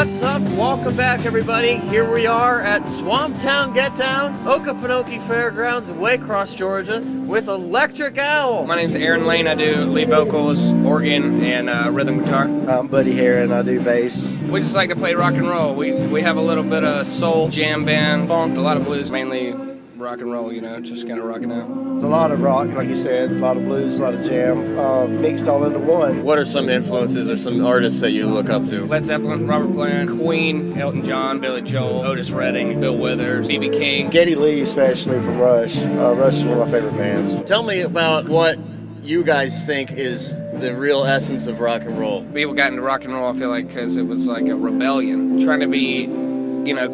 What's up? Welcome back, everybody. Here we are at Swamptown Getdown, Okefenokee Fairgrounds in Waycross, Georgia, with Electric Owl. My name's Aaron Lane. I do lead vocals, organ, and rhythm guitar. I'm Buddy Heron. I do bass. We just like to play rock and roll. We have a little bit of soul, jam band, funk, a lot of blues, mainly rock and roll, just kind of rocking out. There's a lot of rock, like you said, a lot of blues, a lot of jam, mixed all into one. What are some influences or some artists that you look up to? Led Zeppelin, Robert Plant, Queen, Elton John, Billy Joel, Otis Redding, Bill Withers, B.B. King. Geddy Lee, especially from Rush. Rush is one of my favorite bands. Tell me about what you guys think is the real essence of rock and roll. People got into rock and roll, I feel like, because it was like a rebellion, trying to be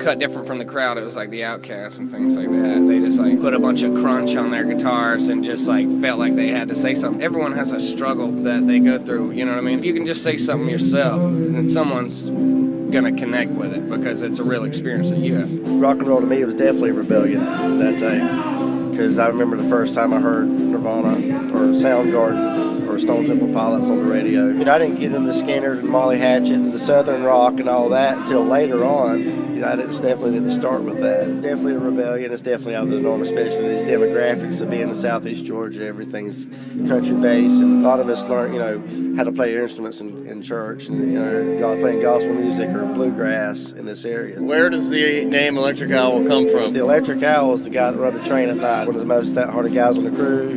cut different from the crowd. It was like the Outcasts and things like that. They just put a bunch of crunch on their guitars and just felt like they had to say something. Everyone has a struggle that they go through, you know what I mean? If you can just say something yourself, then someone's gonna connect with it because it's a real experience that you have. Rock and roll to me was definitely rebellion at that time. Because I remember the first time I heard Nirvana or Soundgarden or Stone Temple Pilots on the radio. I didn't get into Skinner and Molly Hatchet and the Southern rock and all that until later on. I definitely didn't start with that. Definitely a rebellion. It's definitely out of the norm, especially these demographics of being in Southeast Georgia. Everything's country-based, and a lot of us learn, how to play instruments in church, and playing gospel music or bluegrass in this area. Where does the name Electric Owl come from? The Electric Owl is the guy that run the train at night. One of the most stout-hearted guys on the crew.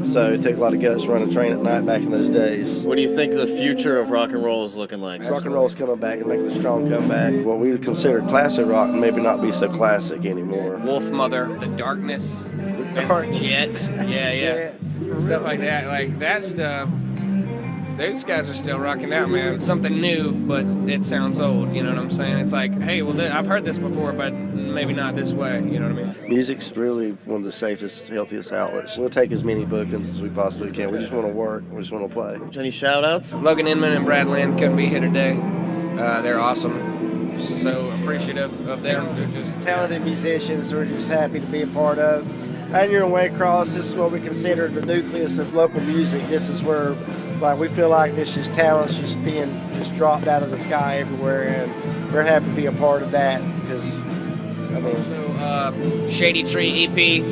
So it took a lot of guts to run a train at night back in those days. What do you think the future of rock and roll is looking like? Rock and roll is coming back and making a strong comeback. What we would consider classic rock maybe not be so classic anymore. Wolf Mother, The Darkness, Jet, Jet. Stuff like that. Like that stuff, those guys are still rocking out, man. It's something new, but it sounds old, you know what I'm saying? It's like, hey, well, I've heard this before, but maybe not this way, you know what I mean? Music's really one of the safest, healthiest outlets. We'll take as many bookings as we possibly can. We just want to work. We just want to play. Any shout-outs? Logan Inman and Brad Land couldn't be here today. They're awesome. So appreciative of them. They're just talented musicians we're just happy to be a part of. And you're in Waycross. This is what we consider the nucleus of local music. This is where we feel like this is talent's just being dropped out of the sky everywhere, and we're happy to be a part of that because, So, Shady Tree EP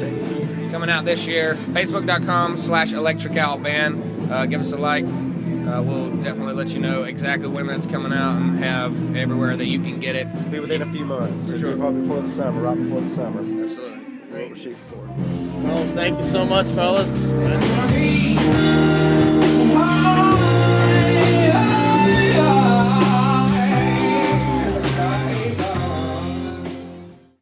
coming out this year. Facebook.com/Electric Owl Band. Give us a like. We'll definitely let you know exactly when that's coming out and have everywhere that you can get it. It'll be within a few months. For sure. Probably before the summer, right before the summer. Absolutely. What we're shooting for. Well, thank you so much, fellas.